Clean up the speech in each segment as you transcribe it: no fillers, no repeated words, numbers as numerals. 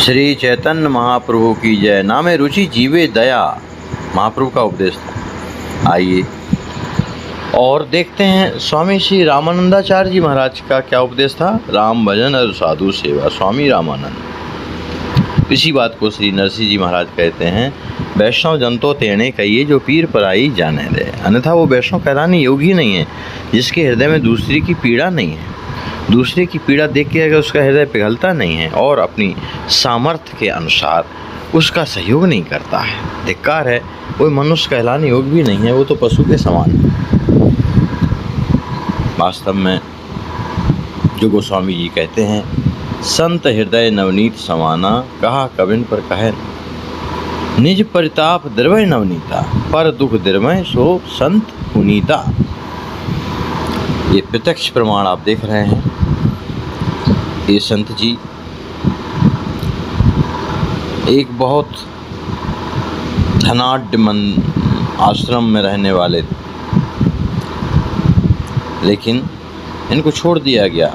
श्री चैतन्य महाप्रभु की जय। नामे रुचि जीवे दया, महाप्रभु का उपदेश था। आइए और देखते हैं स्वामी श्री रामानंदाचार्य जी महाराज का क्या उपदेश था। राम भजन और साधु सेवा, स्वामी रामानंद। इसी बात को श्री नरसिंह जी महाराज कहते हैं, वैष्णव जन तो तेने कहिए जो पीर पराई जाने दे। अन्यथा वो वैष्णव कहलाने योग्य नहीं है जिसके हृदय में दूसरे की पीड़ा नहीं है, दूसरे की पीड़ा देख के अगर उसका हृदय पिघलता नहीं है और अपनी सामर्थ्य के अनुसार उसका सहयोग नहीं करता है। धिक्कार है, कोई मनुष्य कहलाने योग्य भी नहीं है, वो तो पशु के समान है। वास्तव में जो गोस्वामी जी कहते हैं, संत हृदय नवनीत समाना, कहा कबिन पर कहे निज परिताप द्रवय नवनीता, पर दुख द्रवय सो संत पुनीता। ये प्रत्यक्ष प्रमाण आप देख रहे हैं। ये संत जी एक बहुत धनाढ्य आश्रम में रहने वाले थे, लेकिन इनको छोड़ दिया गया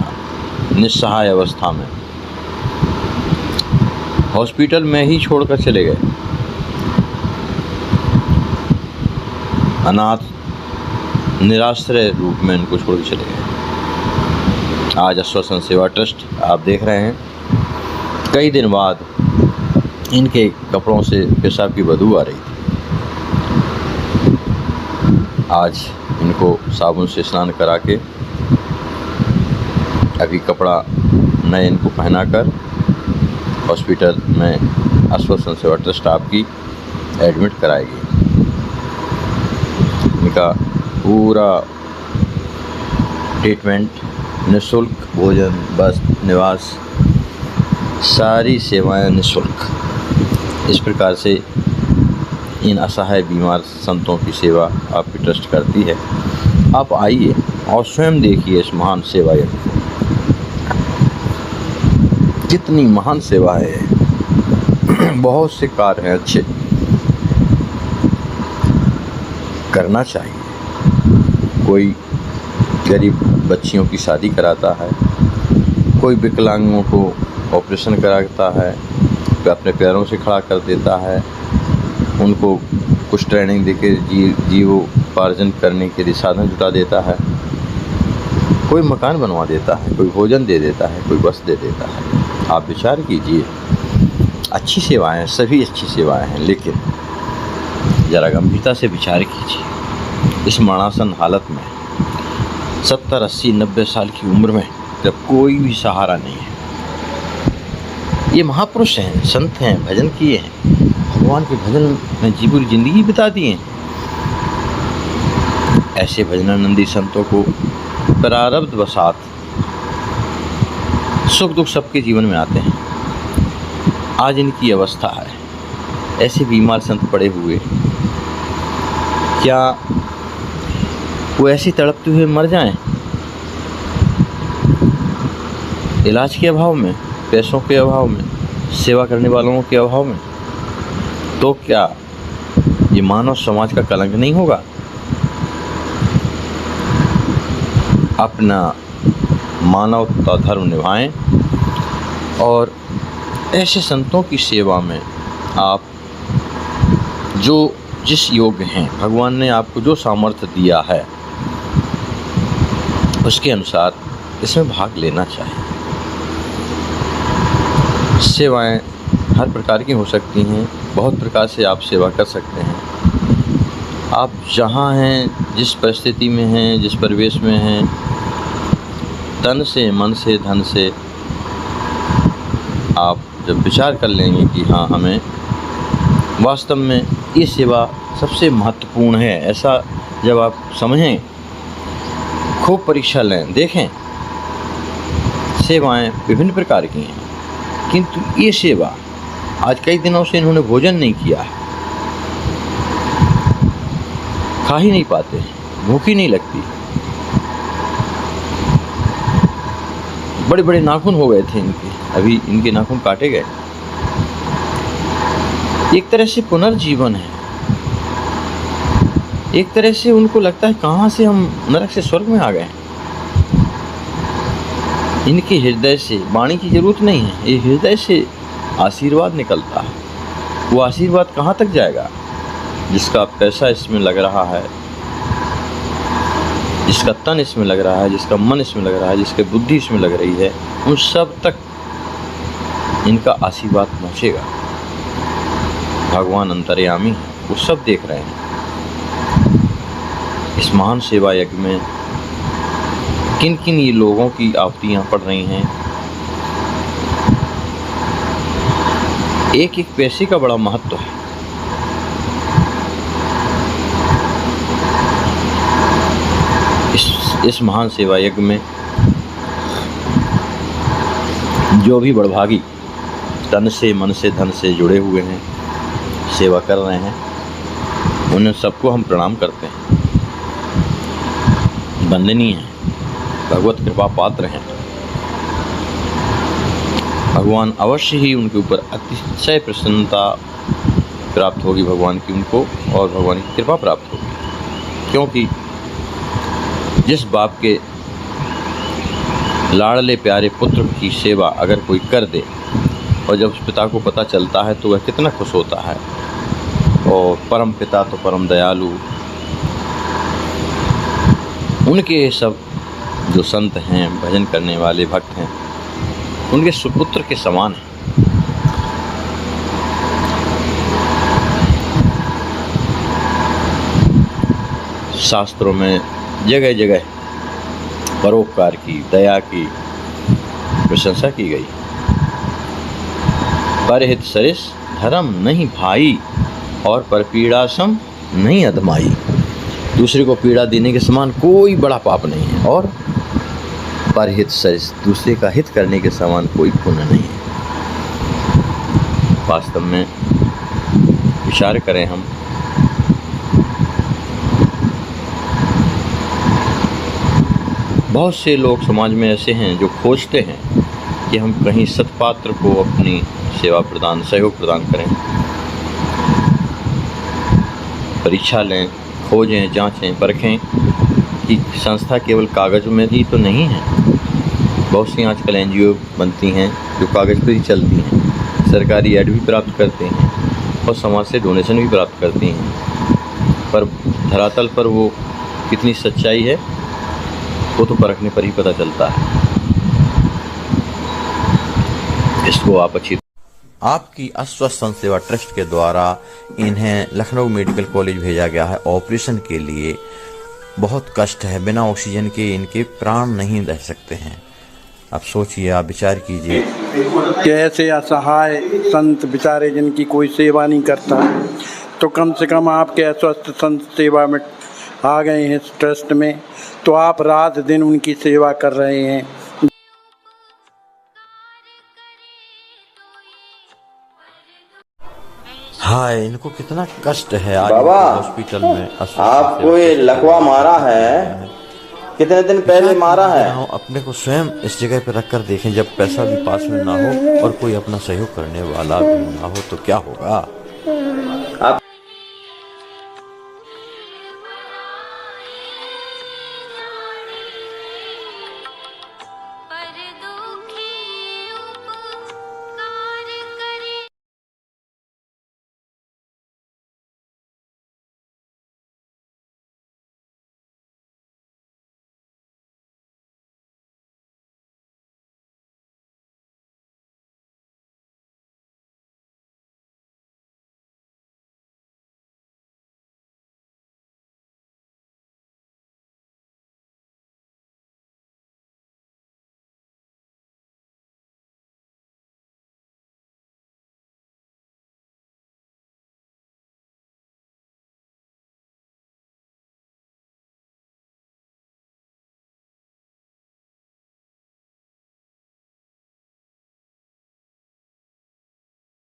निस्सहाय अवस्था में, हॉस्पिटल में ही छोड़कर चले गए। अनाथ निराश्रय रूप में इनको छोड़ के चले गए। आज आश्वासन सेवा ट्रस्ट आप देख रहे हैं, कई दिन बाद इनके कपड़ों से पेशाब की बदबू आ रही थी। आज इनको साबुन से स्नान करा के अभी कपड़ा नए इनको पहना कर हॉस्पिटल में आश्वासन सेवा ट्रस्ट आपकी एडमिट कराएगी। इनका पूरा ट्रीटमेंट, निःशुल्क भोजन, बस, निवास, सारी सेवाएं निःशुल्क। इस प्रकार से इन असहाय बीमार संतों की सेवा आपकी ट्रस्ट करती है। आप आइए और स्वयं देखिए इस महान सेवा यज्ञ को, कितनी महान सेवा है। बहुत से कार्य हैं अच्छे, करना चाहिए। कोई गरीब बच्चियों की शादी कराता है, कोई विकलांगों को ऑपरेशन कराता है, कोई अपने पैरों से खड़ा कर देता है, उनको कुछ ट्रेनिंग देके जीवोपार्जन करने के लिए साधन जुटा देता है, कोई मकान बनवा देता है, कोई भोजन दे देता है, कोई बस दे देता है। आप विचार कीजिए, अच्छी सेवाएं हैं, सभी अच्छी सेवाएं हैं, लेकिन ज़रा गंभीरता से विचार कीजिए। इस मरणासन हालत में 70, 80, 90 साल की उम्र में जब कोई भी सहारा नहीं है, ये महापुरुष हैं, संत हैं, भजन किए हैं, भगवान के भजन में जी पूरी जिंदगी बिता दी है। ऐसे भजनानंदी संतों को प्रारब्ध वसात सुख दुख सबके जीवन में आते हैं। आज इनकी अवस्था है, ऐसे बीमार संत पड़े हुए, क्या वो ऐसी तड़पते हुए मर जाएं? इलाज के अभाव में, पैसों के अभाव में, सेवा करने वालों के अभाव में, तो क्या ये मानव समाज का कलंक नहीं होगा? अपना मानवता धर्म निभाएं और ऐसे संतों की सेवा में आप जो जिस योग्य हैं, भगवान ने आपको जो सामर्थ्य दिया है उसके अनुसार इसमें भाग लेना चाहिए। सेवाएं हर प्रकार की हो सकती हैं, बहुत प्रकार से आप सेवा कर सकते हैं। आप जहाँ हैं, जिस परिस्थिति में हैं, जिस परिवेश में हैं, तन से, मन से, धन से आप जब विचार कर लेंगे कि हाँ, हमें वास्तव में ये सेवा सबसे महत्वपूर्ण है, ऐसा जब आप समझें, खूब परीक्षा लें, देखें, सेवाएं विभिन्न प्रकार की हैं, किंतु ये सेवा, आज कई दिनों से इन्होंने भोजन नहीं किया है, खा ही नहीं पाते, भूख ही नहीं लगती, बड़े बड़े नाखून हो गए थे इनके, अभी इनके नाखून काटे गए। एक तरह से पुनर्जीवन है, एक तरह से उनको लगता है कहाँ से हम नरक से स्वर्ग में आ गए। इनके हृदय से, वाणी की जरूरत नहीं है, ये हृदय से आशीर्वाद निकलता है। वो आशीर्वाद कहाँ तक जाएगा? जिसका पैसा इसमें लग रहा है, जिसका तन इसमें लग रहा है, जिसका मन इसमें लग रहा है, जिसकी बुद्धि इसमें लग रही है, उन सब तक इनका आशीर्वाद पहुँचेगा। भगवान अंतर्यामी है, वो सब देख रहे हैं। इस महान सेवा यज्ञ में किन किन ये लोगों की आहुतियाँ पड़ रही हैं, एक एक पैसे का बड़ा महत्व है। इस महान सेवा यज्ञ में जो भी बड़भागी तन से, मन से, धन से जुड़े हुए हैं, सेवा कर रहे हैं, उन्हें सबको हम प्रणाम करते हैं। वंदनीय हैं, भगवत कृपा पात्र हैं। भगवान अवश्य ही उनके ऊपर अतिशय प्रसन्नता प्राप्त होगी भगवान की उनको, और भगवान की कृपा प्राप्त होगी। क्योंकि जिस बाप के लाडले प्यारे पुत्र की सेवा अगर कोई कर दे और जब उस पिता को पता चलता है तो वह कितना खुश होता है। और परम पिता तो परम दयालु, उनके सब जो संत हैं, भजन करने वाले भक्त हैं, उनके सुपुत्र के समान हैं। शास्त्रों में जगह जगह परोपकार की, दया की प्रशंसा की गई। परहित सरिस धर्म नहीं भाई, और परपीड़ा सम नहीं अधमाई। दूसरे को पीड़ा देने के समान कोई बड़ा पाप नहीं है, और परहित सरिस, दूसरे का हित करने के समान कोई पुण्य नहीं है। वास्तव में विचार करें हम, बहुत से लोग समाज में ऐसे हैं जो खोजते हैं कि हम कहीं सत्पात्र को अपनी सेवा प्रदान, सहयोग प्रदान करें। परीक्षा लें, खोजें, जांचें, परखें कि संस्था केवल कागज़ में ही तो नहीं है। बहुत सी आजकल NGO बनती हैं जो कागज़ पर ही चलती हैं, सरकारी ऐड भी प्राप्त करते हैं और समाज से डोनेशन भी प्राप्त करती हैं, पर धरातल पर वो कितनी सच्चाई है वो तो परखने पर ही पता चलता है। इसको आप अच्छी आपकी अस्वस्थ संत सेवा ट्रस्ट के द्वारा इन्हें लखनऊ मेडिकल कॉलेज भेजा गया है ऑपरेशन के लिए। बहुत कष्ट है, बिना ऑक्सीजन के इनके प्राण नहीं रह सकते हैं। आप सोचिए, आप विचार कीजिए कि ऐसे असहाय संत बेचारे जिनकी कोई सेवा नहीं करता, तो कम से कम आपके अस्वस्थ संत सेवा में आ गए हैं इस ट्रस्ट में, तो आप रात दिन उनकी सेवा कर रहे हैं। हाय, इनको कितना कष्ट है। आज बाबा हॉस्पिटल में आपको ये लकवा मारा है, कितने दिन पहले मारा है? अपने को स्वयं इस जगह पर रख कर देखें, जब पैसा भी पास में ना हो और कोई अपना सहयोग करने वाला भी ना हो तो क्या होगा।